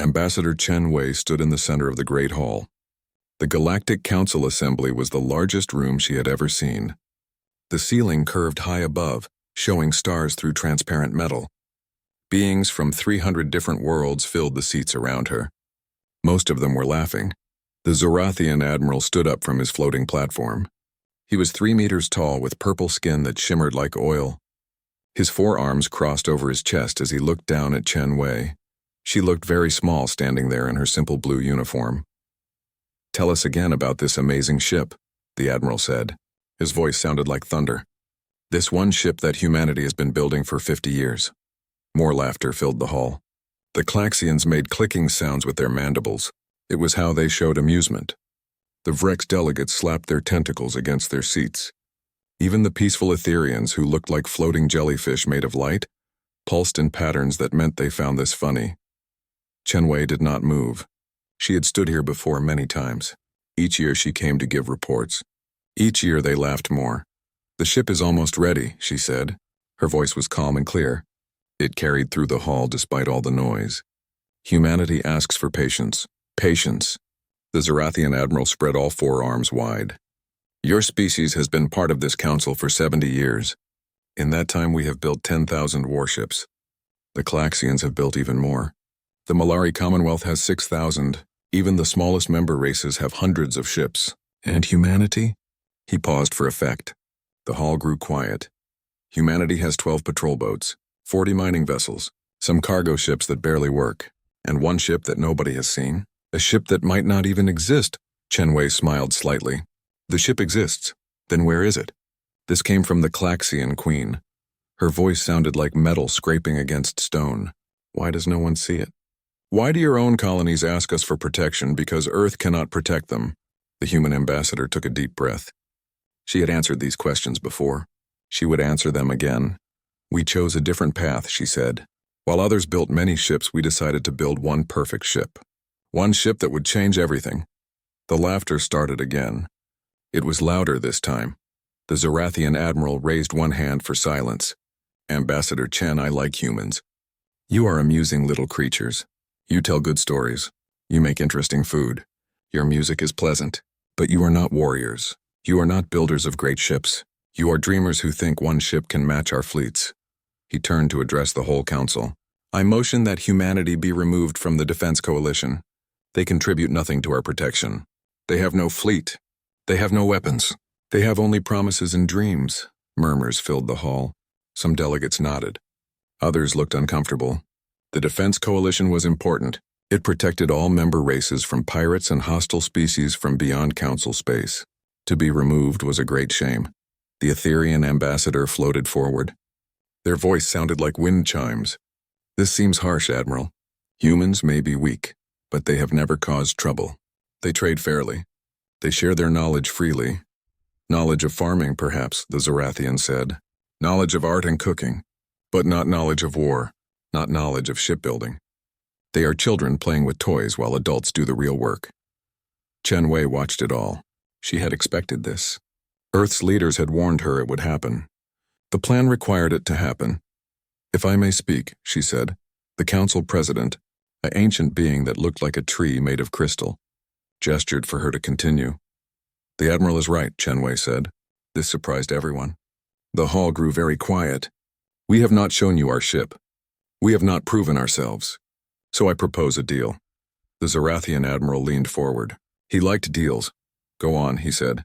Ambassador Chen Wei stood in the center of the Great Hall. The Galactic Council Assembly was the largest room she had ever seen. The ceiling curved high above, showing stars through transparent metal. Beings from 300 different worlds filled the seats around her. Most of them were laughing. The Zorathian admiral stood up from his floating platform. He was 3 meters tall with purple skin that shimmered like oil. His forearms crossed over his chest as he looked down at Chen Wei. She looked very small standing there in her simple blue uniform. "Tell us again about this amazing ship," the admiral said. His voice sounded like thunder. "This one ship that humanity has been building for 50 years. More laughter filled the hall. The Klaxians made clicking sounds with their mandibles. It was how they showed amusement. The Vrex delegates slapped their tentacles against their seats. Even the peaceful Etherians, who looked like floating jellyfish made of light, pulsed in patterns that meant they found this funny. Chen Wei did not move. She had stood here before many times. Each year she came to give reports. Each year they laughed more. "The ship is almost ready," she said. Her voice was calm and clear. It carried through the hall despite all the noise. "Humanity asks for patience. Patience." The Zorathian admiral spread all 4 arms wide. "Your species has been part of this council for 70 years. In that time we have built 10,000 warships. The Klaxians have built even more. The Malari Commonwealth has 6,000. Even the smallest member races have hundreds of ships. And humanity?" He paused for effect. The hall grew quiet. "Humanity has 12 patrol boats, 40 mining vessels, some cargo ships that barely work, and one ship that nobody has seen. A ship that might not even exist." Chen Wei smiled slightly. "The ship exists. Then where is it?" This came from the Klaxian queen. Her voice sounded like metal scraping against stone. "Why does no one see it? Why do your own colonies ask us for protection because Earth cannot protect them?" The human ambassador took a deep breath. She had answered these questions before. She would answer them again. "We chose a different path," she said. "While others built many ships, we decided to build one perfect ship. One ship that would change everything." The laughter started again. It was louder this time. The Zorathian admiral raised one hand for silence. "Ambassador Chen, I like humans. You are amusing little creatures. You tell good stories. You make interesting food. Your music is pleasant. But you are not warriors. You are not builders of great ships. You are dreamers who think one ship can match our fleets." He turned to address the whole council. "I motion that humanity be removed from the Defense Coalition. They contribute nothing to our protection. They have no fleet. They have no weapons. They have only promises and dreams." Murmurs filled the hall. Some delegates nodded. Others looked uncomfortable. The Defense Coalition was important. It protected all member races from pirates and hostile species from beyond Council space. To be removed was a great shame. The Etherian ambassador floated forward. Their voice sounded like wind chimes. "This seems harsh, Admiral. Humans may be weak, but they have never caused trouble. They trade fairly. They share their knowledge freely. Knowledge of farming, perhaps," the Zorathian said. "Knowledge of art and cooking, but not knowledge of war, not knowledge of shipbuilding. They are children playing with toys while adults do the real work." Chen Wei watched it all. She had expected this. Earth's leaders had warned her it would happen. The plan required it to happen. "If I may speak," she said, the council president, an ancient being that looked like a tree made of crystal, gestured for her to continue. "The Admiral is right," Chen Wei said. This surprised everyone. The hall grew very quiet. "We have not shown you our ship. We have not proven ourselves. So I propose a deal." The Zorathian admiral leaned forward. He liked deals. "Go on," he said.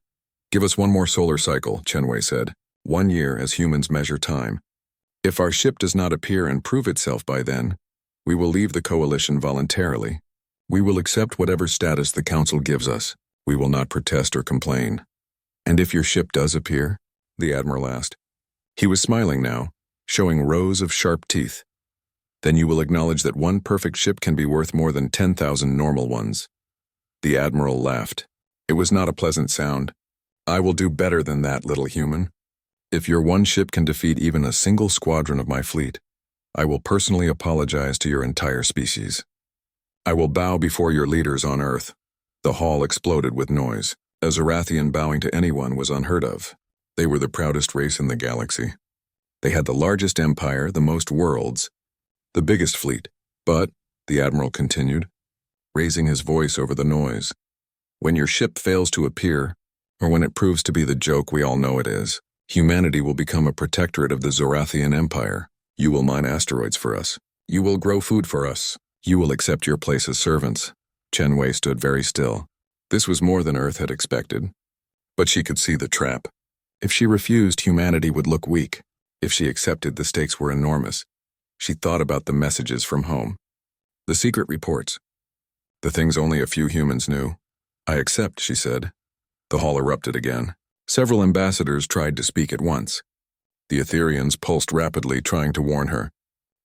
"Give us one more solar cycle," Chen Wei said. "1 year as humans measure time. If our ship does not appear and prove itself by then, we will leave the coalition voluntarily. We will accept whatever status the council gives us. We will not protest or complain." "And if your ship does appear?" the admiral asked. He was smiling now, showing rows of sharp teeth. "Then you will acknowledge that one perfect ship can be worth more than 10,000 normal ones." The admiral laughed. It was not a pleasant sound. "I will do better than that, little human. If your one ship can defeat even a single squadron of my fleet, I will personally apologize to your entire species. I will bow before your leaders on Earth." The hall exploded with noise. A Zorathian bowing to anyone was unheard of. They were the proudest race in the galaxy. They had the largest empire, the most worlds, the biggest fleet, but the Admiral continued, raising his voice over the noise. When your ship fails to appear, or when it proves to be the joke we all know it is, humanity will become a protectorate of the Zorathian Empire. You will mine asteroids for us. You will grow food for us. You will accept your place as servants. Chen Wei stood very still. This was more than Earth had expected. But she could see the trap. If she refused, humanity would look weak. If she accepted, the stakes were enormous. She thought about the messages from home. The secret reports. The things only a few humans knew. I accept, she said. The hall erupted again. Several ambassadors tried to speak at once. The Etherians pulsed rapidly, trying to warn her.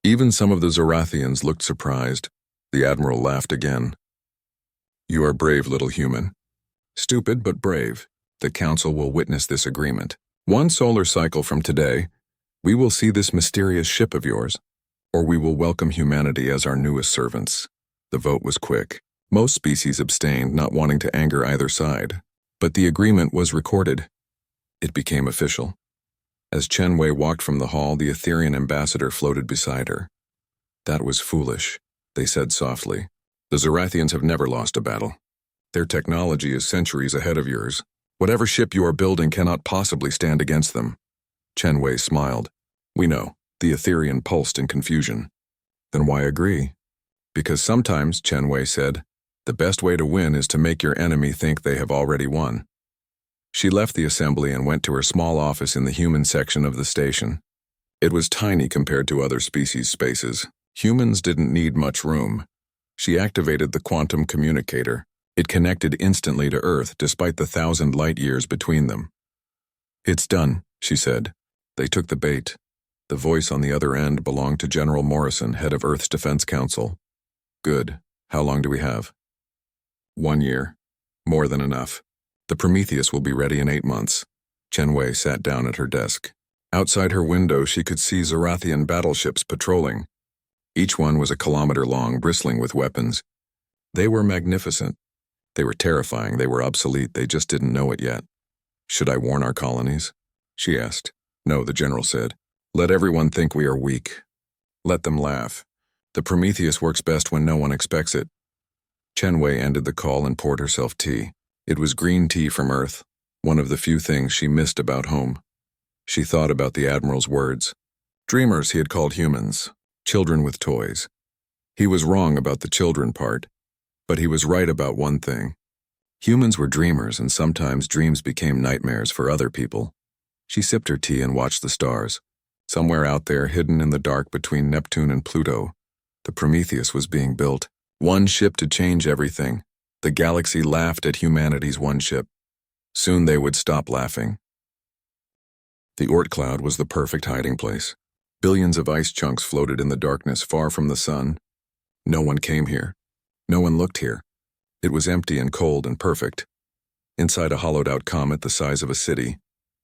Even some of the Zorathians looked surprised. The Admiral laughed again. You are brave, little human. Stupid, but brave. The Council will witness this agreement. 1 solar cycle from today, we will see this mysterious ship of yours, or we will welcome humanity as our newest servants. The vote was quick. Most species abstained, not wanting to anger either side. But the agreement was recorded. It became official. As Chen Wei walked from the hall, the Etherian ambassador floated beside her. That was foolish, they said softly. The Zorathians have never lost a battle. Their technology is centuries ahead of yours. Whatever ship you are building cannot possibly stand against them. Chen Wei smiled. We know. The Etherian pulsed in confusion. Then why agree? Because sometimes, Chen Wei said, the best way to win is to make your enemy think they have already won. She left the assembly and went to her small office in the human section of the station. It was tiny compared to other species' spaces. Humans didn't need much room. She activated the quantum communicator. It connected instantly to Earth despite the 1,000 light-years between them. It's done, she said. They took the bait. The voice on the other end belonged to General Morrison, head of Earth's Defense Council. Good. How long do we have? 1 year. More than enough. The Prometheus will be ready in 8 months. Chen Wei sat down at her desk. Outside her window, she could see Zorathian battleships patrolling. Each one was a kilometer long, bristling with weapons. They were magnificent. They were terrifying. They were obsolete. They just didn't know it yet. Should I warn our colonies? She asked. No, the general said. Let everyone think we are weak. Let them laugh. The Prometheus works best when no one expects it. Chen Wei ended the call and poured herself tea. It was green tea from Earth, one of the few things she missed about home. She thought about the Admiral's words. Dreamers, he had called humans. Children with toys. He was wrong about the children part, but he was right about one thing. Humans were dreamers, and sometimes dreams became nightmares for other people. She sipped her tea and watched the stars. Somewhere out there, hidden in the dark between Neptune and Pluto, the Prometheus was being built. One ship to change everything. The galaxy laughed at humanity's one ship. Soon they would stop laughing. The Oort cloud was the perfect hiding place. Billions of ice chunks floated in the darkness far from the sun. No one came here. No one looked here. It was empty and cold and perfect. Inside a hollowed-out comet the size of a city,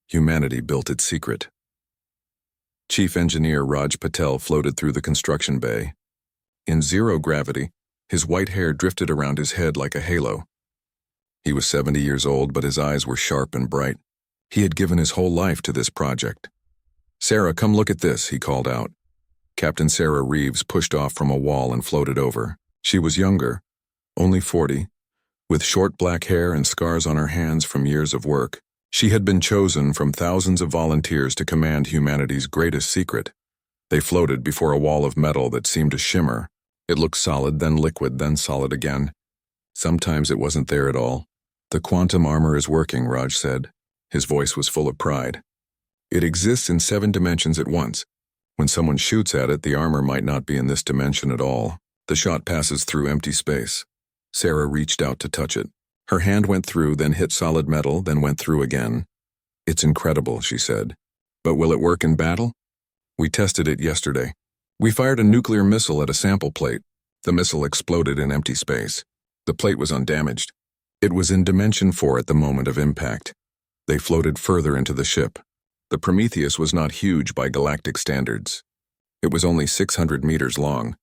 humanity built its secret. Chief Engineer Raj Patel floated through the construction bay. In zero gravity, his white hair drifted around his head like a halo. He was 70 years old, but his eyes were sharp and bright. He had given his whole life to this project. Sarah, come look at this, he called out. Captain Sarah Reeves pushed off from a wall and floated over. She was younger, only 40, with short black hair and scars on her hands from years of work. She had been chosen from thousands of volunteers to command humanity's greatest secret. They floated before a wall of metal that seemed to shimmer. It looked solid, then liquid, then solid again. Sometimes it wasn't there at all. The quantum armor is working, Raj said. His voice was full of pride. It exists in 7 dimensions at once. When someone shoots at it, the armor might not be in this dimension at all. The shot passes through empty space. Sarah reached out to touch it. Her hand went through, then hit solid metal, then went through again. It's incredible, she said. But will it work in battle? We tested it yesterday. We fired a nuclear missile at a sample plate. The missile exploded in empty space. The plate was undamaged. It was in Dimension 4 at the moment of impact. They floated further into the ship. The Prometheus was not huge by galactic standards. It was only 600 meters long.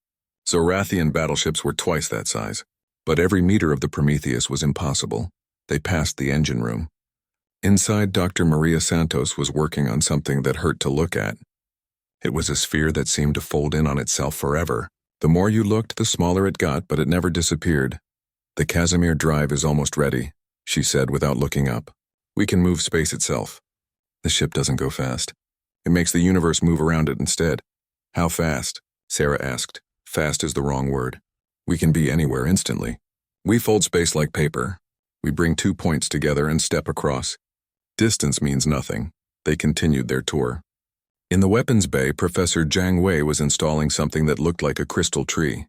Zorathian battleships were twice that size. But every meter of the Prometheus was impossible. They passed the engine room. Inside, Dr. Maria Santos was working on something that hurt to look at. It was a sphere that seemed to fold in on itself forever. The more you looked, the smaller it got, but it never disappeared. The Casimir drive is almost ready, she said without looking up. We can move space itself. The ship doesn't go fast. It makes the universe move around it instead. How fast? Sarah asked. Fast is the wrong word. We can be anywhere instantly. We fold space like paper. We bring 2 points together and step across. Distance means nothing. They continued their tour. In the weapons bay, Professor Jiang Wei was installing something that looked like a crystal tree.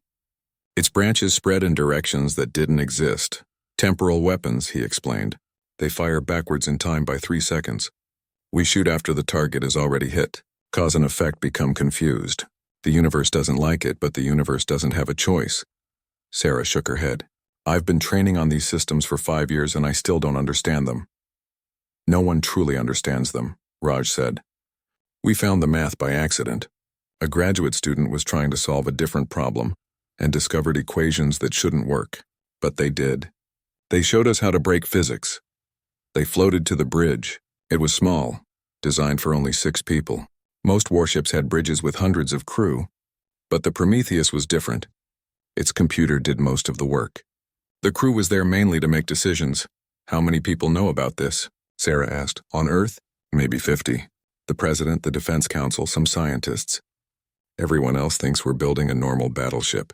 Its branches spread in directions that didn't exist. Temporal weapons, he explained. They fire backwards in time by 3 seconds. We shoot after the target is already hit. Cause and effect become confused. The universe doesn't like it, but the universe doesn't have a choice. Sarah shook her head. I've been training on these systems for 5 years and I still don't understand them. No one truly understands them, Raj said. We found the math by accident. A graduate student was trying to solve a different problem and discovered equations that shouldn't work, but they did. They showed us how to break physics. They floated to the bridge. It was small, designed for only 6 people. Most warships had bridges with hundreds of crew, but the Prometheus was different. Its computer did most of the work. The crew was there mainly to make decisions. How many people know about this? Sarah asked. On Earth? Maybe 50. The president, the defense council, some scientists. Everyone else thinks we're building a normal battleship.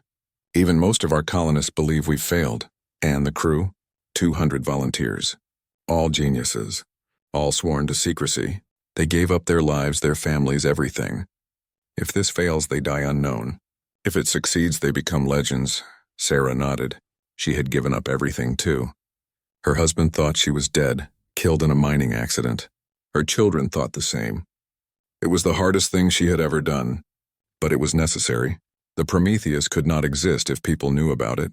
Even most of our colonists believe we've failed. And the crew? 200 volunteers. All geniuses. All sworn to secrecy. They gave up their lives, their families, everything. If this fails, they die unknown. If it succeeds, they become legends. Sarah nodded. She had given up everything, too. Her husband thought she was dead, killed in a mining accident. Her children thought the same. It was the hardest thing she had ever done, but it was necessary. The Prometheus could not exist if people knew about it.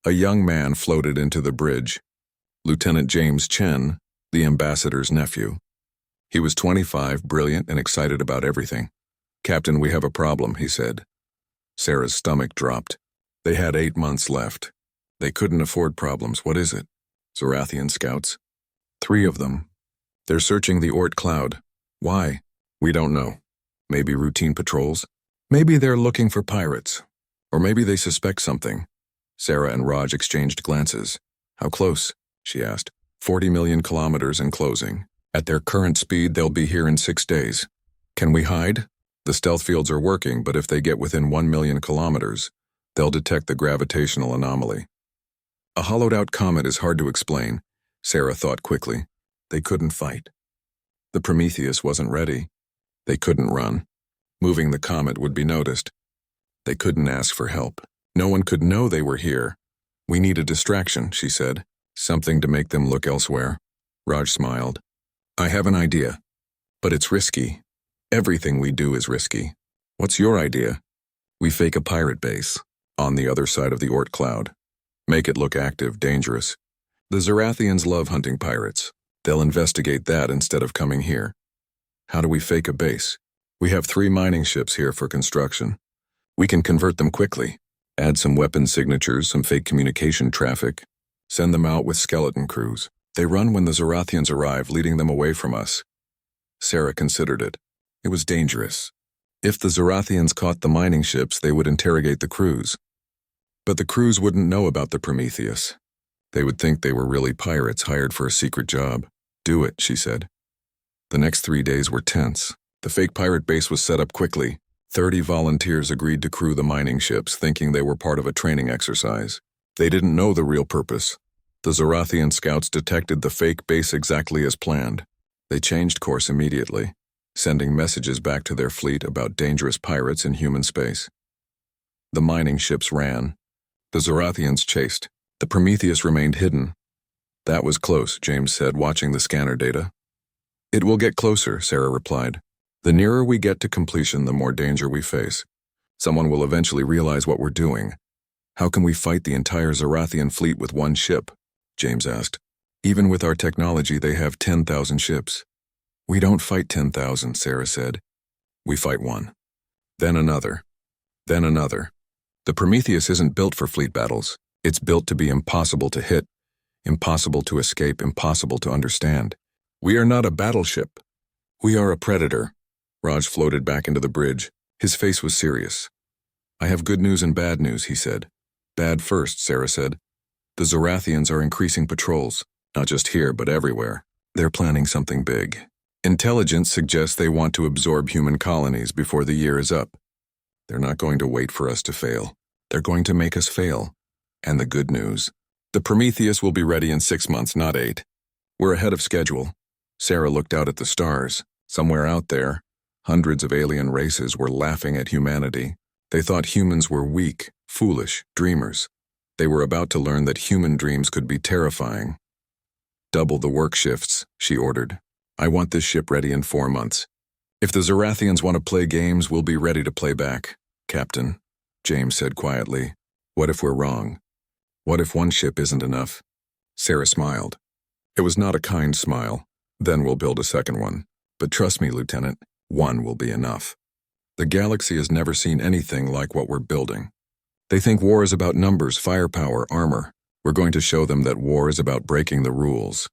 A young man floated into the bridge. Lieutenant James Chen, the ambassador's nephew. He was 25, brilliant and excited about everything. Captain, we have a problem, he said. Sarah's stomach dropped. They had 8 months left. They couldn't afford problems. What is it? Zorathian scouts? 3 of them. They're searching the Oort cloud. Why? We don't know. Maybe routine patrols? Maybe they're looking for pirates. Or maybe they suspect something. Sarah and Raj exchanged glances. How close? She asked. 40 million kilometers and closing. At their current speed, they'll be here in 6 days. Can we hide? The stealth fields are working, but if they get within 1 million kilometers, they'll detect the gravitational anomaly. A hollowed-out comet is hard to explain, Sarah thought quickly. They couldn't fight. The Prometheus wasn't ready. They couldn't run. Moving the comet would be noticed. They couldn't ask for help. No one could know they were here. We need a distraction, she said. Something to make them look elsewhere. Raj smiled. I have an idea. But it's risky. Everything we do is risky. What's your idea? We fake a pirate base, on the other side of the Oort cloud. Make it look active, dangerous. The Zorathians love hunting pirates. They'll investigate that instead of coming here. How do we fake a base? We have 3 mining ships here for construction. We can convert them quickly. Add some weapon signatures, some fake communication traffic. Send them out with skeleton crews. They run when the Zorathians arrive, leading them away from us. Sarah considered it. It was dangerous. If the Zorathians caught the mining ships, they would interrogate the crews. But the crews wouldn't know about the Prometheus. They would think they were really pirates hired for a secret job. Do it, she said. The next 3 days were tense. The fake pirate base was set up quickly. 30 volunteers agreed to crew the mining ships, thinking they were part of a training exercise. They didn't know the real purpose. The Zorathian scouts detected the fake base exactly as planned. They changed course immediately, sending messages back to their fleet about dangerous pirates in human space. The mining ships ran. The Zorathians chased. The Prometheus remained hidden. That was close, James said, watching the scanner data. It will get closer, Sarah replied. The nearer we get to completion, the more danger we face. Someone will eventually realize what we're doing. How can we fight the entire Zorathian fleet with 1 ship? James asked. Even with our technology, they have 10,000 ships. We don't fight 10,000, Sarah said. We fight 1. Then another. Then another. The Prometheus isn't built for fleet battles. It's built to be impossible to hit, impossible to escape, impossible to understand. We are not a battleship. We are a predator. Raj floated back into the bridge. His face was serious. I have good news and bad news, he said. Bad first, Sarah said. The Zorathians are increasing patrols, not just here but everywhere. They're planning something big. Intelligence suggests they want to absorb human colonies before the year is up. They're not going to wait for us to fail. They're going to make us fail. And the good news: the Prometheus will be ready in 6 months, not 8. We're ahead of schedule. Sarah looked out at the stars. Somewhere out there, hundreds of alien races were laughing at humanity. They thought humans were weak, foolish, dreamers. They were about to learn that human dreams could be terrifying. Double the work shifts, she ordered. I want this ship ready in 4 months. If the Zorathians want to play games, we'll be ready to play back, Captain, James said quietly. What if we're wrong? What if one ship isn't enough? Sarah smiled. It was not a kind smile. Then we'll build a second one. But trust me, Lieutenant, one will be enough. The galaxy has never seen anything like what we're building. They think war is about numbers, firepower, armor. We're going to show them that war is about breaking the rules.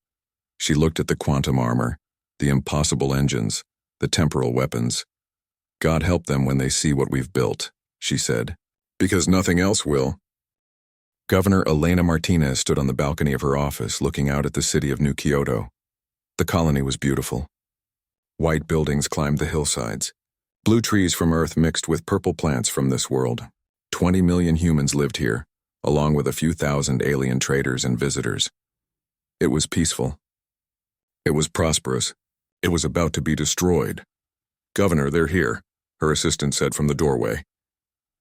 She looked at the quantum armor, the impossible engines, the temporal weapons. God help them when they see what we've built, she said. Because nothing else will. Governor Elena Martinez stood on the balcony of her office looking out at the city of New Kyoto. The colony was beautiful. White buildings climbed the hillsides. Blue trees from Earth mixed with purple plants from this world. 20 million humans lived here, along with a few thousand alien traders and visitors. It was peaceful. It was prosperous. It was about to be destroyed. Governor, they're here, her assistant said from the doorway.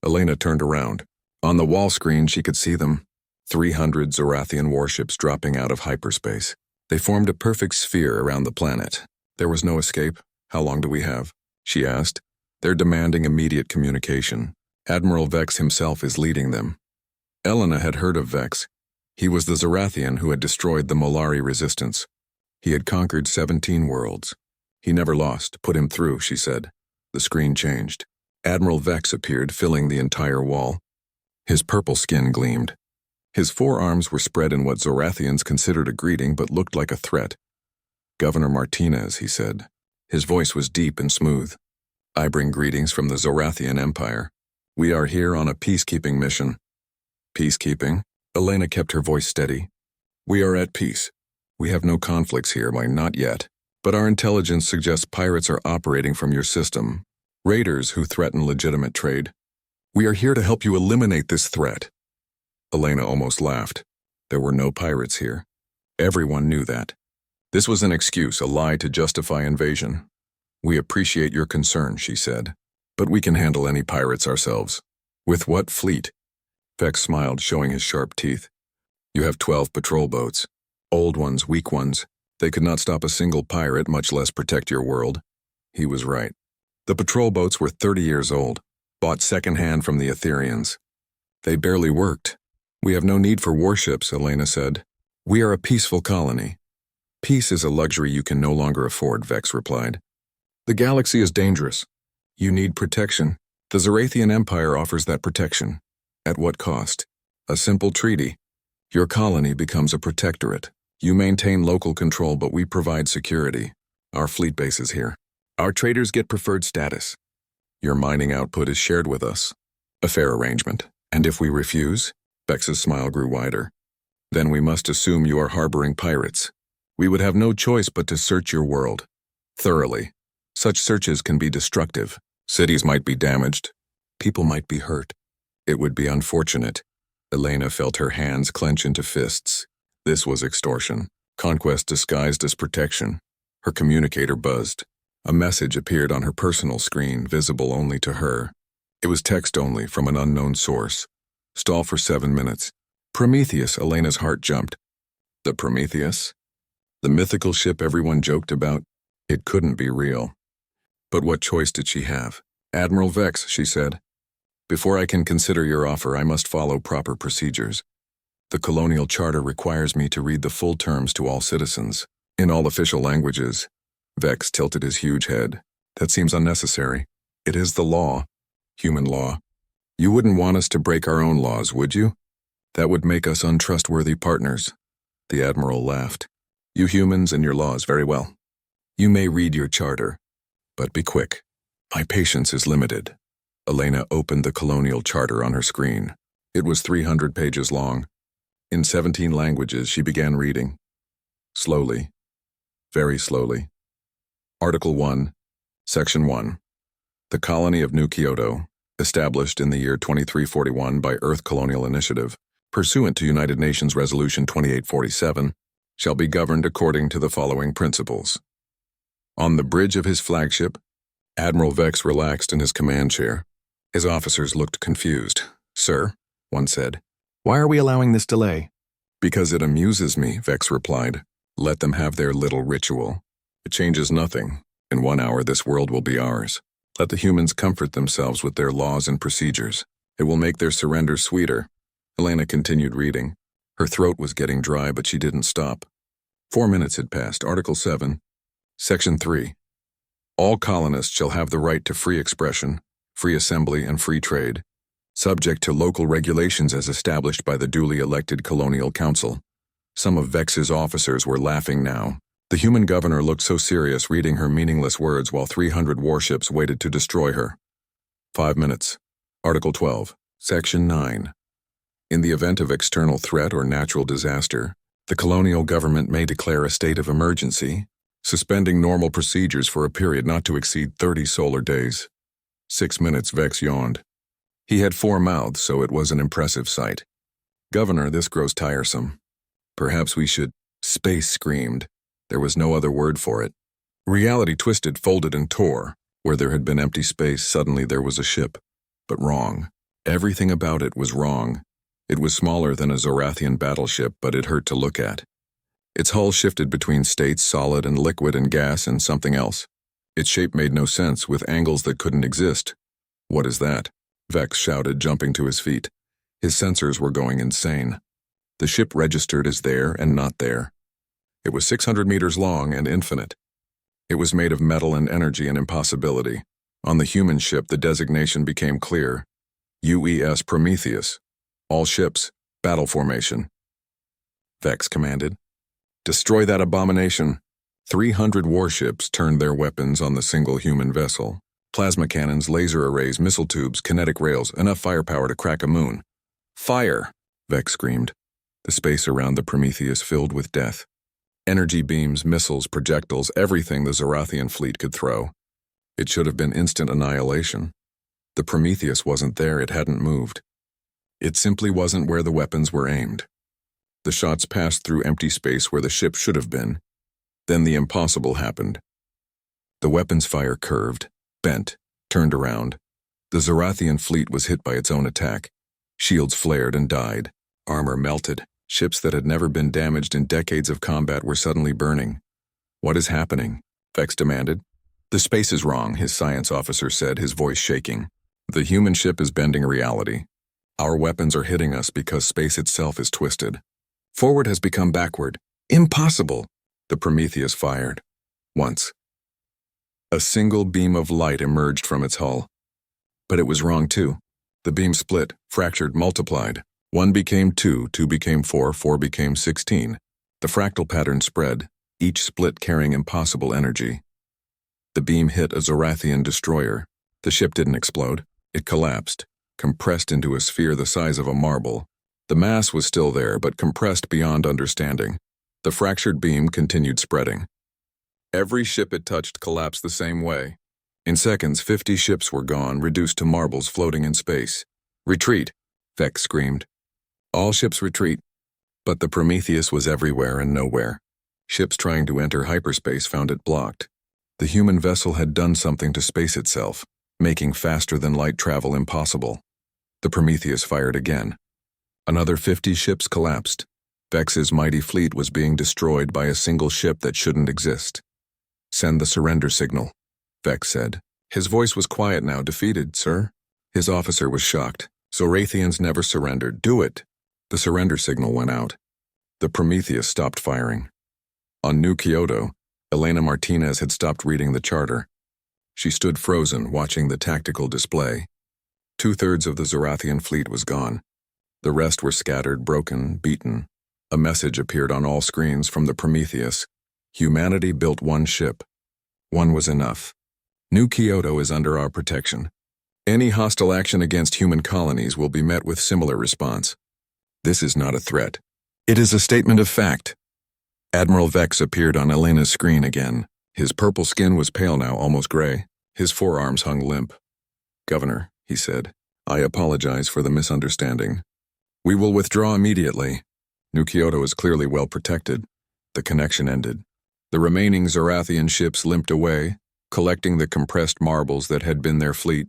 Elena turned around. On the wall screen, she could see them. 300 Zorathian warships dropping out of hyperspace. They formed a perfect sphere around the planet. There was no escape. How long do we have? She asked. They're demanding immediate communication. Admiral Vex himself is leading them. Elena had heard of Vex. He was the Zorathian who had destroyed the Molari resistance. He had conquered 17 worlds. He never lost. Put him through, she said. The screen changed. Admiral Vex appeared, filling the entire wall. His purple skin gleamed. His forearms were spread in what Zorathians considered a greeting but looked like a threat. Governor Martinez, he said. His voice was deep and smooth. I bring greetings from the Zorathian Empire. We are here on a peacekeeping mission. Peacekeeping? Elena kept her voice steady. We are at peace. We have no conflicts here, not yet. But our intelligence suggests pirates are operating from your system. Raiders who threaten legitimate trade. We are here to help you eliminate this threat. Elena almost laughed. There were no pirates here. Everyone knew that. This was an excuse, a lie to justify invasion. We appreciate your concern, she said. But we can handle any pirates ourselves. With what fleet? Vex smiled, showing his sharp teeth. You have 12 patrol boats. Old ones, weak ones. They could not stop a single pirate, much less protect your world. He was right. The patrol boats were 30 years old, bought secondhand from the Etherians. They barely worked. We have no need for warships, Elena said. We are a peaceful colony. Peace is a luxury you can no longer afford, Vex replied. The galaxy is dangerous. You need protection. The Zorathian Empire offers that protection. At what cost? A simple treaty. Your colony becomes a protectorate. You maintain local control, but we provide security. Our fleet base is here. Our traders get preferred status. Your mining output is shared with us. A fair arrangement. And if we refuse? Vex's smile grew wider. Then we must assume you are harboring pirates. We would have no choice but to search your world. Thoroughly. Such searches can be destructive. Cities might be damaged. People might be hurt. It would be unfortunate. Elena felt her hands clench into fists. This was extortion. Conquest disguised as protection. Her communicator buzzed. A message appeared on her personal screen, visible only to her. It was text only from an unknown source. Stall for 7 minutes. Prometheus, Elena's heart jumped. The Prometheus? The mythical ship everyone joked about? It couldn't be real. But what choice did she have? Admiral Vex, she said. Before I can consider your offer, I must follow proper procedures. The colonial charter requires me to read the full terms to all citizens, in all official languages. Vex tilted his huge head. That seems unnecessary. It is the law. Human law. You wouldn't want us to break our own laws, would you? That would make us untrustworthy partners. The Admiral laughed. You humans and your laws, very well. You may read your charter, but be quick. My patience is limited. Elena opened the colonial charter on her screen. It was 300 pages long. In 17 languages, she began reading. Slowly. Very slowly. Article 1, Section 1. The colony of New Kyoto, established in the year 2341 by Earth Colonial Initiative, pursuant to United Nations Resolution 2847, shall be governed according to the following principles. On the bridge of his flagship, Admiral Vex relaxed in his command chair. His officers looked confused. "Sir," one said, "why are we allowing this delay?" "Because it amuses me," Vex replied. "Let them have their little ritual. It changes nothing. In 1 hour, this world will be ours. Let the humans comfort themselves with their laws and procedures. It will make their surrender sweeter." Elena continued reading. Her throat was getting dry, but she didn't stop. 4 minutes had passed. Article 7, Section 3. All colonists shall have the right to free expression, free assembly, and free trade, subject to local regulations as established by the duly elected Colonial Council. Some of Vex's officers were laughing now. The human governor looked so serious reading her meaningless words while 300 warships waited to destroy her. 5 minutes. Article 12, Section 9. In the event of external threat or natural disaster, the colonial government may declare a state of emergency, suspending normal procedures for a period not to exceed 30 solar days. 6 minutes. Vex yawned. He had 4 mouths, so it was an impressive sight. "Governor, this grows tiresome. Perhaps we should—" Space screamed. There was no other word for it. Reality twisted, folded, and tore. Where there had been empty space, suddenly there was a ship. But wrong. Everything about it was wrong. It was smaller than a Zorathian battleship, but it hurt to look at. Its hull shifted between states, solid and liquid and gas and something else. Its shape made no sense, with angles that couldn't exist. "What is that?" Vex shouted, jumping to his feet. His sensors were going insane. The ship registered as there and not there. It was 600 meters long and infinite. It was made of metal and energy and impossibility. On the human ship, the designation became clear. UES Prometheus. All ships, battle formation. Vex commanded. "Destroy that abomination." 300 warships turned their weapons on the single human vessel. Plasma cannons, laser arrays, missile tubes, kinetic rails, enough firepower to crack a moon. "Fire!" Vex screamed. The space around the Prometheus filled with death. Energy beams, missiles, projectiles, everything the Zorathian fleet could throw. It should have been instant annihilation. The Prometheus wasn't there, it hadn't moved. It simply wasn't where the weapons were aimed. The shots passed through empty space where the ship should have been. Then the impossible happened. The weapons fire curved, bent, turned around. The Zorathian fleet was hit by its own attack. Shields flared and died. Armor melted. Ships that had never been damaged in decades of combat were suddenly burning. "What is happening?" Vex demanded. "The space is wrong," his science officer said, his voice shaking. "The human ship is bending reality. Our weapons are hitting us because space itself is twisted. Forward has become backward. Impossible!" The Prometheus fired. Once. A single beam of light emerged from its hull. But it was wrong too. The beam split, fractured, multiplied. 1 became 2, 2 became 4, 4 became 16. The fractal pattern spread, each split carrying impossible energy. The beam hit a Zorathian destroyer. The ship didn't explode. It collapsed, compressed into a sphere the size of a marble. The mass was still there, but compressed beyond understanding. The fractured beam continued spreading. Every ship it touched collapsed the same way. In seconds, 50 ships were gone, reduced to marbles floating in space. "Retreat!" Vex screamed. "All ships retreat." But the Prometheus was everywhere and nowhere. Ships trying to enter hyperspace found it blocked. The human vessel had done something to space itself, making faster-than-light travel impossible. The Prometheus fired again. Another 50 ships collapsed. Vex's mighty fleet was being destroyed by a single ship that shouldn't exist. "Send the surrender signal," Vex said. His voice was quiet now. "Defeated, sir." His officer was shocked. "Zorathians never surrendered. Do it." The surrender signal went out. The Prometheus stopped firing. On New Kyoto, Elena Martinez had stopped reading the charter. She stood frozen, watching the tactical display. 2/3 of the Zorathian fleet was gone. The rest were scattered, broken, beaten. A message appeared on all screens from the Prometheus. Humanity built 1 ship. 1 was enough. New Kyoto is under our protection. Any hostile action against human colonies will be met with similar response. This is not a threat. It is a statement of fact. Admiral Vex appeared on Elena's screen again. His purple skin was pale now, almost gray. His forearms hung limp. "Governor," he said, "I apologize for the misunderstanding. We will withdraw immediately. New Kyoto is clearly well protected." The connection ended. The remaining Zorathian ships limped away, collecting the compressed marbles that had been their fleet.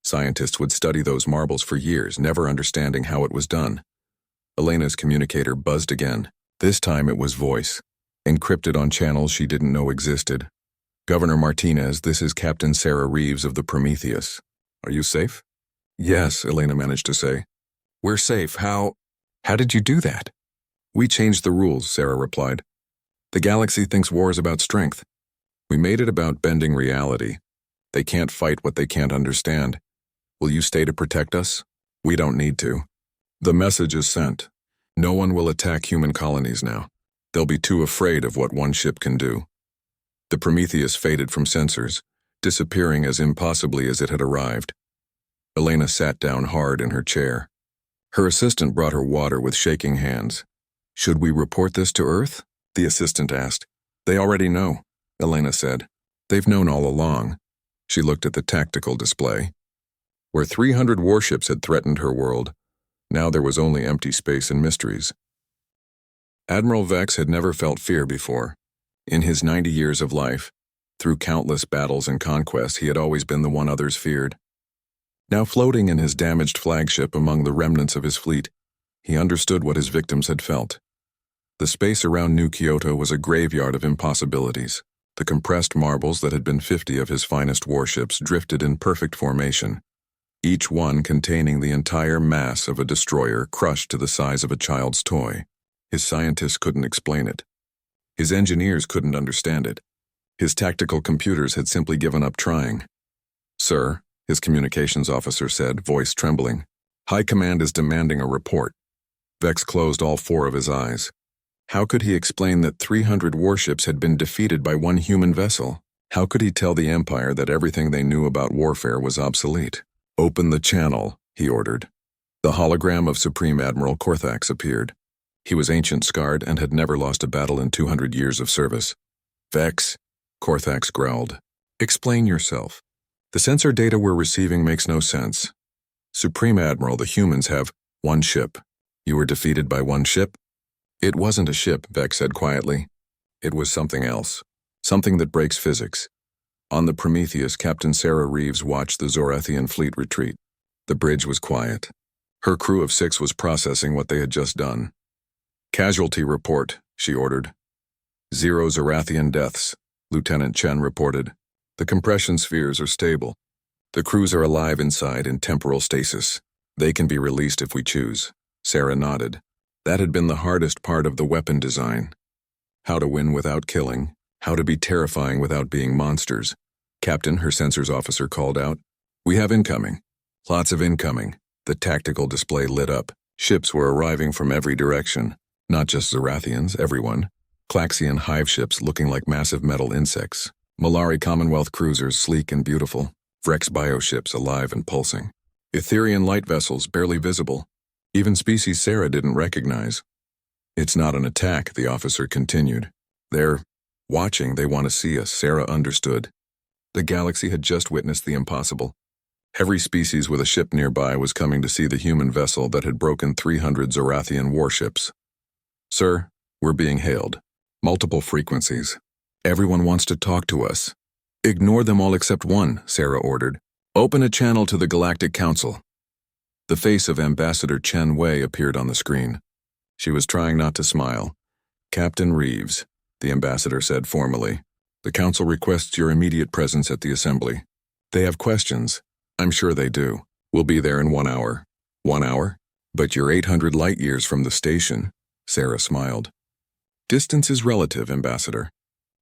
Scientists would study those marbles for years, never understanding how it was done. Elena's communicator buzzed again. This time it was voice, encrypted on channels she didn't know existed. "Governor Martinez, this is Captain Sarah Reeves of the Prometheus. Are you safe?" "Yes," Elena managed to say. "We're safe. How did you do that?" "We changed the rules," Sarah replied. "The galaxy thinks war is about strength. We made it about bending reality. They can't fight what they can't understand. Will you stay to protect us? We don't need to." The message is sent. No one will attack human colonies now. They'll be too afraid of what one ship can do. The Prometheus faded from sensors, disappearing as impossibly as it had arrived. Elena sat down hard in her chair. Her assistant brought her water with shaking hands. "Should we report this to Earth?" the assistant asked. "They already know," Elena said. "They've known all along." She looked at the tactical display. Where 300 warships had threatened her world, now there was only empty space and mysteries. Admiral Vex had never felt fear before. In his 90 years of life, through countless battles and conquests, he had always been the one others feared. Now floating in his damaged flagship among the remnants of his fleet, he understood what his victims had felt. The space around New Kyoto was a graveyard of impossibilities. The compressed marbles that had been 50 of his finest warships drifted in perfect formation, each one containing the entire mass of a destroyer crushed to the size of a child's toy. His scientists couldn't explain it. His engineers couldn't understand it. His tactical computers had simply given up trying. "Sir," his communications officer said, voice trembling, "High Command is demanding a report." Vex closed all 4 of his eyes. How could he explain that 300 warships had been defeated by one human vessel? How could he tell the Empire that everything they knew about warfare was obsolete? "Open the channel," he ordered. The hologram of Supreme Admiral Korthax appeared. He was ancient scarred and had never lost a battle in 200 years of service. "Vex," Korthax growled. "Explain yourself. The sensor data we're receiving makes no sense. Supreme Admiral, the humans have one ship. You were defeated by one ship?" "It wasn't a ship," Vex said quietly. "It was something else. Something that breaks physics." On the Prometheus, Captain Sarah Reeves watched the Zorathian fleet retreat. The bridge was quiet. Her crew of 6 was processing what they had just done. "Casualty report," she ordered. 0 Zorathian deaths, Lieutenant Chen reported. "The compression spheres are stable. The crews are alive inside in temporal stasis. They can be released if we choose." Sarah nodded. That had been the hardest part of the weapon design. How to win without killing, how to be terrifying without being monsters. "Captain," her sensors officer called out. "We have incoming." Lots of incoming. The tactical display lit up. Ships were arriving from every direction. Not just Zorathians, everyone. Klaxian hive ships looking like massive metal insects. Malari Commonwealth cruisers, sleek and beautiful. Vrex bioships, alive and pulsing. Etherian light vessels, barely visible. Even species Sarah didn't recognize. "It's not an attack," the officer continued. "They're watching. They want to see us." Sarah understood. The galaxy had just witnessed the impossible. Every species with a ship nearby was coming to see the human vessel that had broken 300 Zorathian warships. "Sir, we're being hailed. Multiple frequencies. Everyone wants to talk to us." "Ignore them all except one," Sarah ordered. "Open a channel to the Galactic Council." The face of Ambassador Chen Wei appeared on the screen. She was trying not to smile. "Captain Reeves," the ambassador said formally. "The Council requests your immediate presence at the Assembly. They have questions. I'm sure they do. We'll be there in 1 hour." "1 hour? But you're 800 light years from the station." Sarah smiled. "Distance is relative, Ambassador.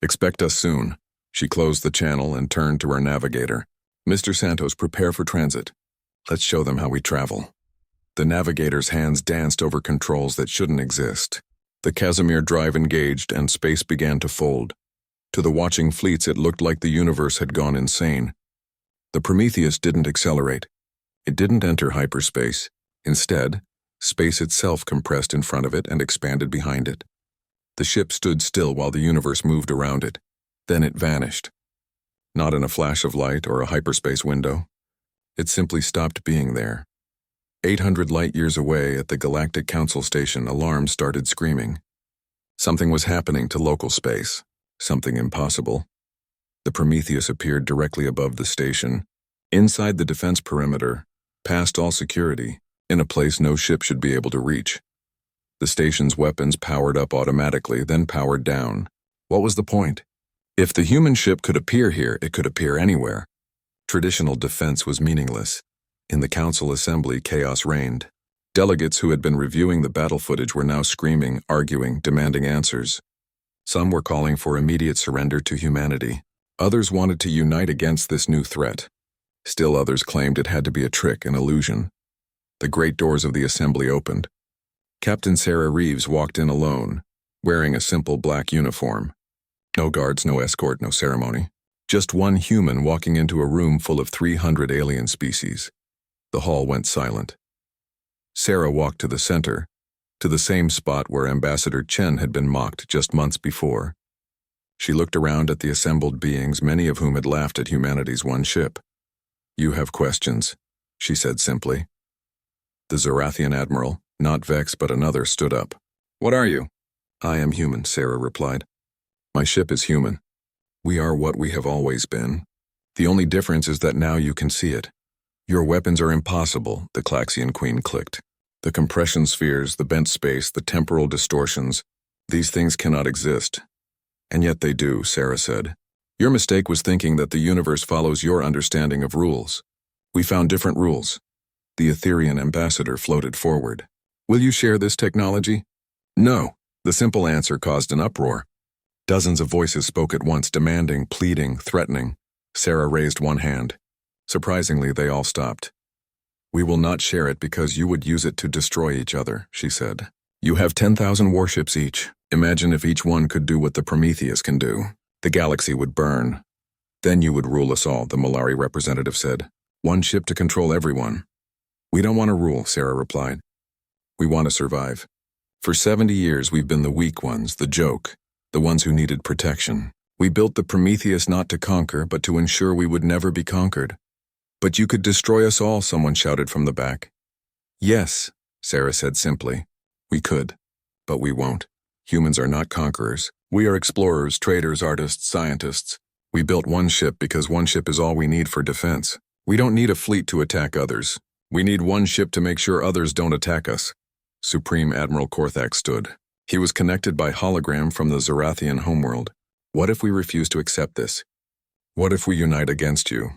Expect us soon." She closed the channel and turned to her navigator. "Mr. Santos, prepare for transit. Let's show them how we travel." The navigator's hands danced over controls that shouldn't exist. The Casimir drive engaged and space began to fold. To the watching fleets, it looked like the universe had gone insane. The Prometheus didn't accelerate. It didn't enter hyperspace. Instead, space itself compressed in front of it and expanded behind it. The ship stood still while the universe moved around it. Then it vanished. Not in a flash of light or a hyperspace window. It simply stopped being there. 800 light-years away at the Galactic Council station, alarms started screaming. Something was happening to local space. Something impossible. The Prometheus appeared directly above the station, inside the defense perimeter, past all security, in a place no ship should be able to reach. The station's weapons powered up automatically, then powered down. What was the point? If the human ship could appear here, it could appear anywhere. Traditional defense was meaningless. In the council assembly, chaos reigned. Delegates who had been reviewing the battle footage were now screaming, arguing, demanding answers. Some were calling for immediate surrender to humanity. Others wanted to unite against this new threat. Still others claimed it had to be a trick, an illusion. The great doors of the assembly opened. Captain Sarah Reeves walked in alone, wearing a simple black uniform. No guards, no escort, no ceremony. Just one human walking into a room full of 300 alien species. The hall went silent. Sarah walked to the center, to the same spot where Ambassador Chen had been mocked just months before. She looked around at the assembled beings, many of whom had laughed at humanity's one ship. "You have questions," she said simply. The Zorathian admiral, not Vex but another, stood up. "What are you?" "I am human," Sarah replied. "My ship is human. We are what we have always been. The only difference is that now you can see it. Your weapons are impossible," the Klaxian queen clicked. "The compression spheres, the bent space, the temporal distortions, these things cannot exist. And yet they do," Sarah said. "Your mistake was thinking that the universe follows your understanding of rules. We found different rules." The Etherean ambassador floated forward. "Will you share this technology?" "No." The simple answer caused an uproar. Dozens of voices spoke at once, demanding, pleading, threatening. Sarah raised one hand. Surprisingly, they all stopped. "We will not share it because you would use it to destroy each other," she said. "You have 10,000 warships each. Imagine if each one could do what the Prometheus can do. The galaxy would burn. Then you would rule us all," the Malari representative said. "One ship to control everyone." "We don't want to rule," Sarah replied. "We want to survive. For 70 years we've been the weak ones, the joke, the ones who needed protection. We built the Prometheus not to conquer, but to ensure we would never be conquered." "But you could destroy us all," someone shouted from the back. "Yes," Sarah said simply. "We could, but we won't. Humans are not conquerors. We are explorers, traders, artists, scientists. We built one ship because one ship is all we need for defense. We don't need a fleet to attack others. We need one ship to make sure others don't attack us." Supreme Admiral Korthak stood. He was connected by hologram from the Zorathian homeworld. "What if we refuse to accept this? What if we unite against you?"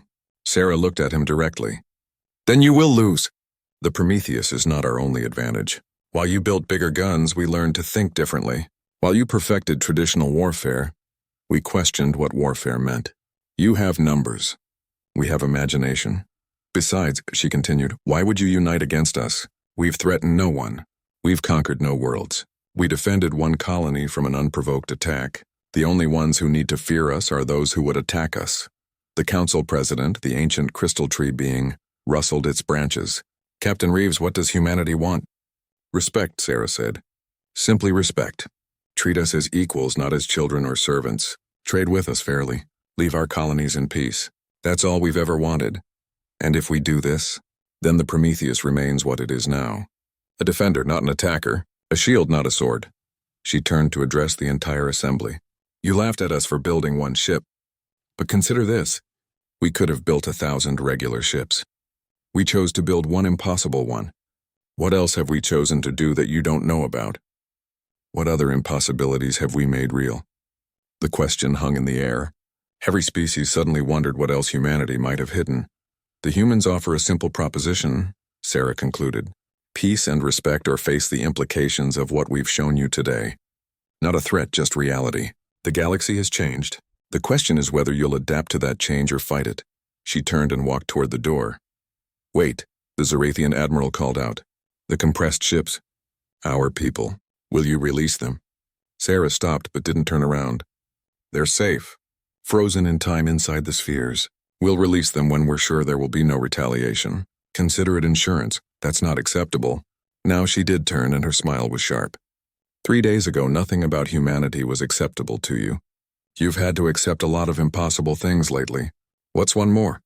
Sarah looked at him directly. "Then you will lose." "The Prometheus is not our only advantage. While you built bigger guns, we learned to think differently. While you perfected traditional warfare, we questioned what warfare meant. You have numbers. We have imagination. Besides," she continued, "why would you unite against us? We've threatened no one. We've conquered no worlds. We defended one colony from an unprovoked attack. The only ones who need to fear us are those who would attack us." The council president, the ancient crystal tree being, rustled its branches. "Captain Reeves, what does humanity want?" "Respect," Sarah said. "Simply respect. Treat us as equals, not as children or servants. Trade with us fairly. Leave our colonies in peace. That's all we've ever wanted. And if we do this, then the Prometheus remains what it is now. A defender, not an attacker. A shield, not a sword." She turned to address the entire assembly. "You laughed at us for building one ship. But consider this. We could have built 1,000 regular ships. We chose to build one impossible one. What else have we chosen to do that you don't know about? What other impossibilities have we made real?" The question hung in the air. Every species suddenly wondered what else humanity might have hidden. "The humans offer a simple proposition," Sarah concluded. "Peace and respect, or face the implications of what we've shown you today. Not a threat, just reality. The galaxy has changed. The question is whether you'll adapt to that change or fight it." She turned and walked toward the door. "Wait," the Zorathian admiral called out. "The compressed ships. Our people. Will you release them?" Sarah stopped but didn't turn around. "They're safe. Frozen in time inside the spheres. We'll release them when we're sure there will be no retaliation. Consider it insurance. That's not acceptable. Now she did turn, and her smile was sharp. 3 days ago, nothing about humanity was acceptable to you. You've had to accept a lot of impossible things lately. What's one more?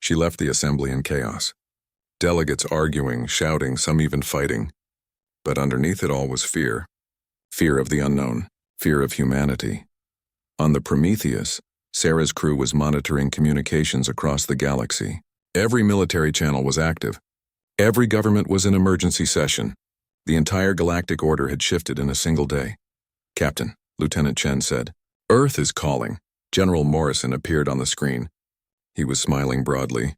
She left the assembly in chaos. Delegates arguing, shouting, some even fighting. But underneath it all was fear. Fear of the unknown. Fear of humanity. On the Prometheus, Sarah's crew was monitoring communications across the galaxy. Every military channel was active. Every government was in emergency session. The entire galactic order had shifted in a single day. "Captain," Lieutenant Chen said, "Earth is calling." General Morrison appeared on the screen. He was smiling broadly.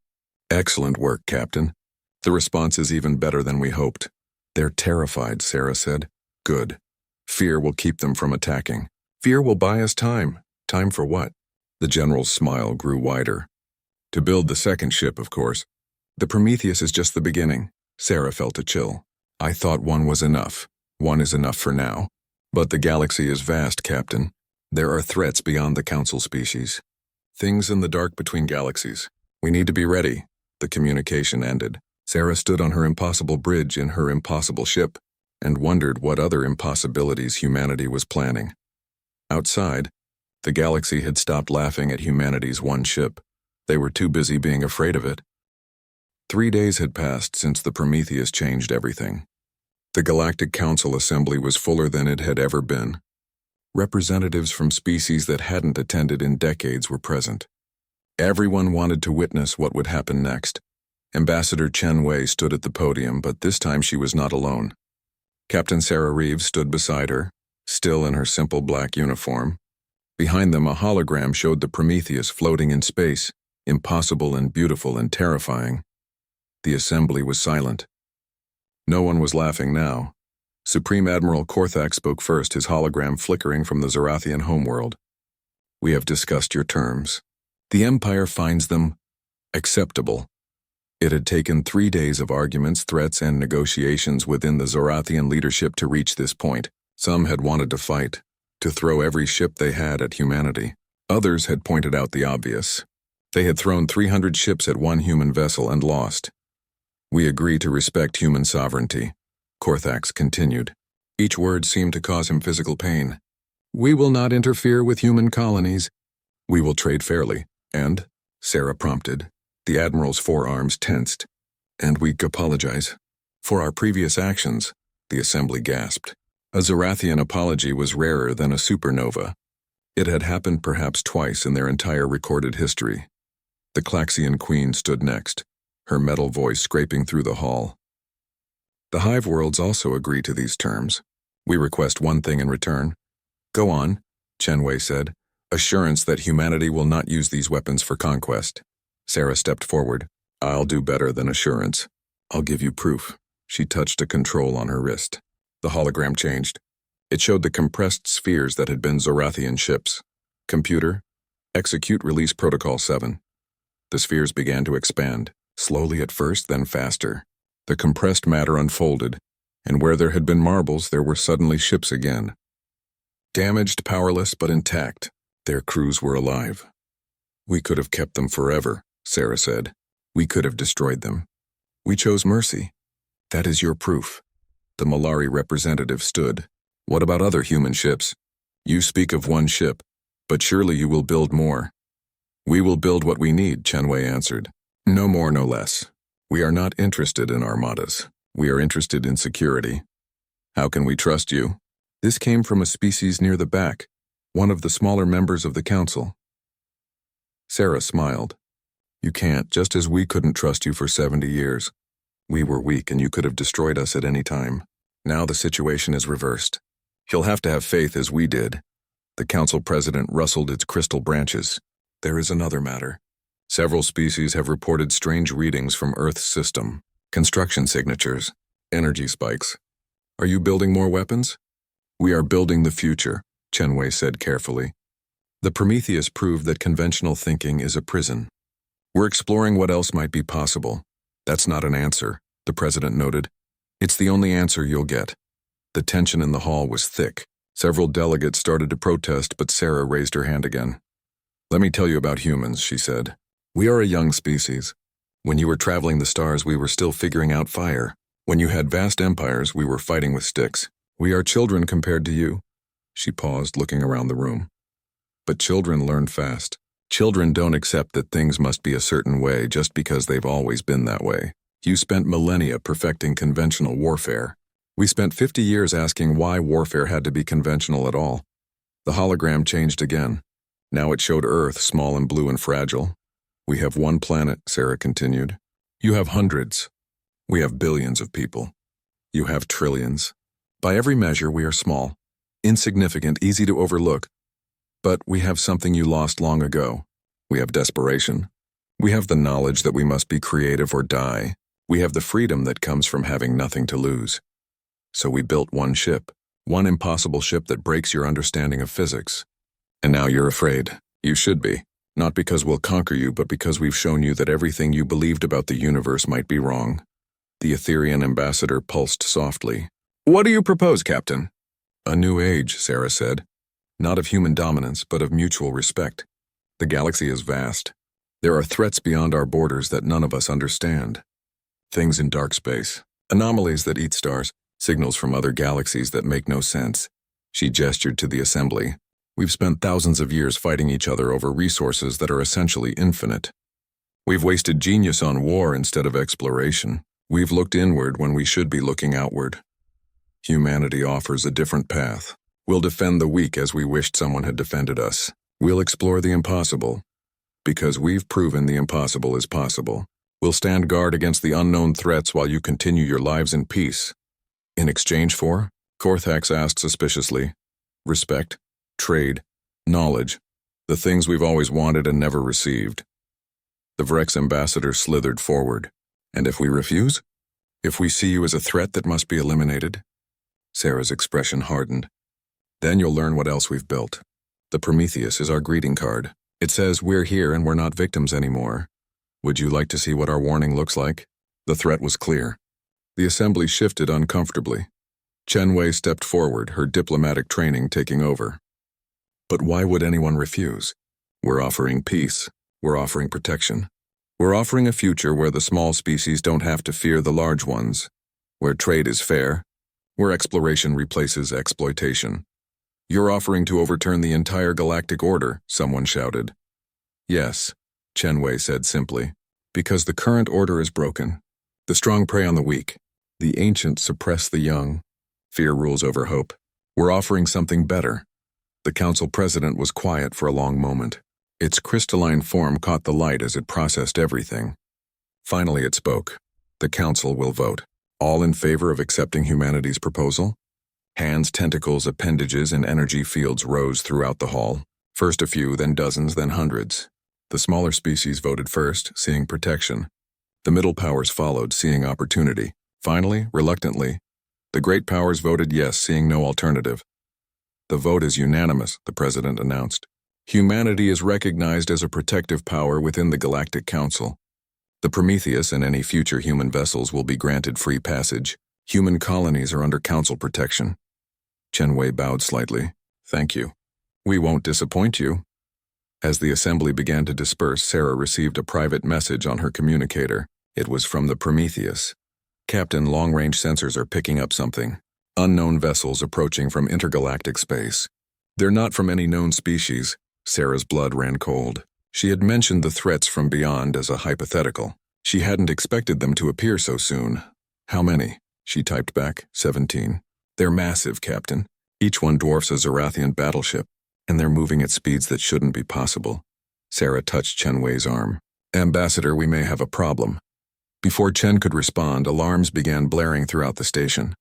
"Excellent work, Captain. The response is even better than we hoped." "They're terrified," Sarah said. "Good. Fear will keep them from attacking. Fear will buy us time." "Time for what?" The general's smile grew wider. "To build the second ship, of course. The Prometheus is just the beginning." Sarah felt a chill. "I thought one was enough. One is enough for now. But the galaxy is vast, Captain. There are threats beyond the Council species. Things in the dark between galaxies. We need to be ready." The communication ended. Sarah stood on her impossible bridge in her impossible ship and wondered what other impossibilities humanity was planning. Outside, the galaxy had stopped laughing at humanity's one ship. They were too busy being afraid of it. 3 days had passed since the Prometheus changed everything. The Galactic Council Assembly was fuller than it had ever been. Representatives from species that hadn't attended in decades were present. Everyone wanted to witness what would happen next. Ambassador Chen Wei stood at the podium, but this time she was not alone. Captain Sarah Reeves stood beside her, still in her simple black uniform. Behind them, a hologram showed the Prometheus floating in space, impossible and beautiful and terrifying. The assembly was silent. No one was laughing now. Supreme Admiral Korthak spoke first, his hologram flickering from the Zorathian homeworld. "We have discussed your terms. The Empire finds them acceptable." It had taken 3 days of arguments, threats, and negotiations within the Zorathian leadership to reach this point. Some had wanted to fight, to throw every ship they had at humanity. Others had pointed out the obvious. They had thrown 300 ships at one human vessel and lost. "We agree to respect human sovereignty," Korthax continued. Each word seemed to cause him physical pain. "We will not interfere with human colonies. We will trade fairly." "And?" Sarah prompted. The Admiral's forearms tensed. "And we apologize for our previous actions," the assembly gasped. A Zorathian apology was rarer than a supernova. It had happened perhaps twice in their entire recorded history. The Klaxian Queen stood next, her metal voice scraping through the hall. "The Hive Worlds also agree to these terms. We request one thing in return." "Go on," Chen Wei said. "Assurance that humanity will not use these weapons for conquest." Sarah stepped forward. "I'll do better than assurance. I'll give you proof." She touched a control on her wrist. The hologram changed. It showed the compressed spheres that had been Zorathian ships. "Computer, execute Release Protocol 7. The spheres began to expand, slowly at first, then faster. The compressed matter unfolded, and where there had been marbles, there were suddenly ships again. Damaged, powerless, but intact. Their crews were alive. "We could have kept them forever," Sarah said. "We could have destroyed them. We chose mercy. That is your proof." The Malari representative stood. "What about other human ships? You speak of one ship, but surely you will build more." "We will build what we need," Chen Wei answered. "No more, no less. We are not interested in armadas. We are interested in security." "How can we trust you?" This came from a species near the back, one of the smaller members of the council. Sarah smiled. "You can't, just as we couldn't trust you for 70 years. We were weak and you could have destroyed us at any time. Now the situation is reversed. You'll have to have faith as we did." The council president rustled its crystal branches. "There is another matter. Several species have reported strange readings from Earth's system. Construction signatures, energy spikes. Are you building more weapons?" "We are building the future," Chen Wei said carefully. "The Prometheus proved that conventional thinking is a prison. We're exploring what else might be possible." "That's not an answer," the president noted. "It's the only answer you'll get." The tension in the hall was thick. Several delegates started to protest, but Sarah raised her hand again. "Let me tell you about humans," she said. We are a young species. When you were traveling the stars, we were still figuring out fire. When you had vast empires, we were fighting with sticks. We are children compared to you." She paused, looking around the room. "But children learn fast. Children don't accept that things must be a certain way just because they've always been that way. You spent millennia perfecting conventional warfare. We spent 50 years asking why warfare had to be conventional at all." The hologram changed again. Now it showed Earth, small and blue and fragile. "We have one planet," Sarah continued. "You have hundreds. We have billions of people. You have trillions. By every measure, we are small, insignificant, easy to overlook. But we have something you lost long ago. We have desperation. We have the knowledge that we must be creative or die. We have the freedom that comes from having nothing to lose. So we built one ship, one impossible ship that breaks your understanding of physics. And now you're afraid. You should be. Not because we'll conquer you, but because we've shown you that everything you believed about the universe might be wrong." The Etherian ambassador pulsed softly. "What do you propose, Captain?" "A new age," Sarah said. "Not of human dominance, but of mutual respect. The galaxy is vast. There are threats beyond our borders that none of us understand. Things in dark space, anomalies that eat stars, signals from other galaxies that make no sense." She gestured to the assembly. "We've spent thousands of years fighting each other over resources that are essentially infinite. We've wasted genius on war instead of exploration. We've looked inward when we should be looking outward. Humanity offers a different path. We'll defend the weak as we wished someone had defended us. We'll explore the impossible, because we've proven the impossible is possible. We'll stand guard against the unknown threats while you continue your lives in peace." "In exchange for?" Korthax asked suspiciously. "Respect, trade, knowledge, the things we've always wanted and never received." The Vrex ambassador slithered forward. "And if we refuse? If we see you as a threat that must be eliminated?" Sarah's expression hardened. "Then you'll learn what else we've built. The Prometheus is our greeting card. It says we're here and we're not victims anymore. Would you like to see what our warning looks like?" The threat was clear. The assembly shifted uncomfortably. Chen Wei stepped forward, her diplomatic training taking over. "But why would anyone refuse? We're offering peace. We're offering protection. We're offering a future where the small species don't have to fear the large ones, where trade is fair, where exploration replaces exploitation." "You're offering to overturn the entire galactic order," someone shouted. "Yes," Chen Wei said simply, "because the current order is broken. The strong prey on the weak. The ancient suppress the young. Fear rules over hope. We're offering something better." The council president was quiet for a long moment. Its crystalline form caught the light as it processed everything. Finally it spoke. "The council will vote. All in favor of accepting humanity's proposal?" Hands, tentacles, appendages, and energy fields rose throughout the hall. First a few, then dozens, then hundreds. The smaller species voted first, seeing protection. The middle powers followed, seeing opportunity. Finally, reluctantly, the great powers voted yes, seeing no alternative. "The vote is unanimous," the president announced. "Humanity is recognized as a protective power within the Galactic Council. The Prometheus and any future human vessels will be granted free passage. Human colonies are under council protection." Chen Wei bowed slightly. "Thank you. We won't disappoint you." As the assembly began to disperse, Sarah received a private message on her communicator. It was from the Prometheus. "Captain, long-range sensors are picking up something. Unknown vessels approaching from intergalactic space. They're not from any known species." Sarah's blood ran cold. She had mentioned the threats from beyond as a hypothetical. She hadn't expected them to appear so soon. "How many?" She typed back. 17. "They're massive, Captain. Each one dwarfs a Zarathian battleship, and they're moving at speeds that shouldn't be possible." Sarah touched Chen Wei's arm. "Ambassador, we may have a problem." Before Chen could respond, alarms began blaring throughout the station.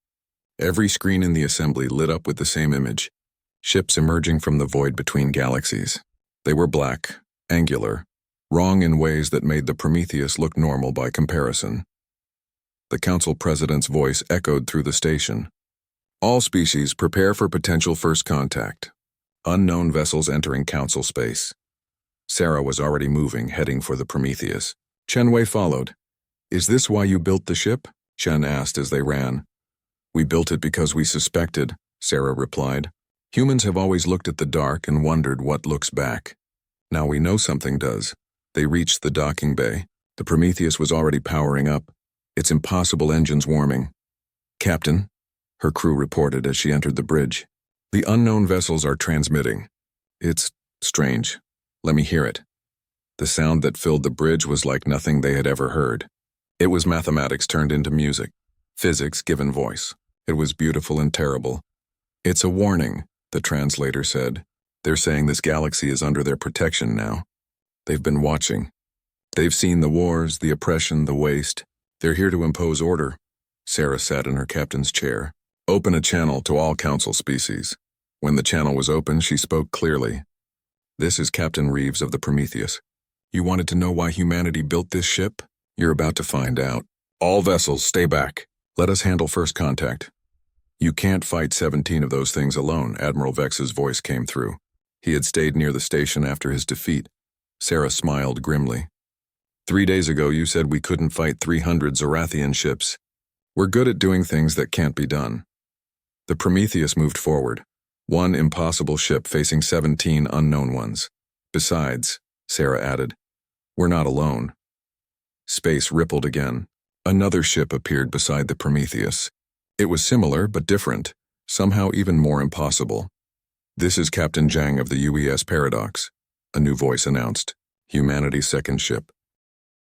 Every screen in the assembly lit up with the same image. Ships emerging from the void between galaxies. They were black, angular, wrong in ways that made the Prometheus look normal by comparison. The council president's voice echoed through the station. "All species prepare for potential first contact. Unknown vessels entering council space." Sarah was already moving, heading for the Prometheus. Chen Wei followed. "Is this why you built the ship?" Chen asked as they ran. "We built it because we suspected," Sarah replied. "Humans have always looked at the dark and wondered what looks back. Now we know something does. They reached the docking bay. The Prometheus was already powering up, its impossible engines warming. "Captain," her crew reported as she entered the bridge. "The unknown vessels are transmitting. It's strange. Let me hear it." The sound that filled the bridge was like nothing they had ever heard. It was mathematics turned into music, physics given voice. It was beautiful and terrible. "It's a warning," the translator said. "They're saying this galaxy is under their protection now. They've been watching. They've seen the wars, the oppression, the waste. They're here to impose order." Sarah sat in her captain's chair. "Open a channel to all council species." When the channel was open, she spoke clearly. "This is Captain Reeves of the Prometheus. You wanted to know why humanity built this ship? You're about to find out. All vessels, stay back. Let us handle first contact." "You can't fight 17 of those things alone," Admiral Vex's voice came through. He had stayed near the station after his defeat. Sarah smiled grimly. "3 days ago you said we couldn't fight 300 Zorathian ships. We're good at doing things that can't be done." The Prometheus moved forward. One impossible ship facing 17 unknown ones. "Besides," Sarah added, "we're not alone." Space rippled again. Another ship appeared beside the Prometheus. It was similar but different, somehow even more impossible. "This is Captain Zhang of the UES Paradox," a new voice announced. "Humanity's second ship.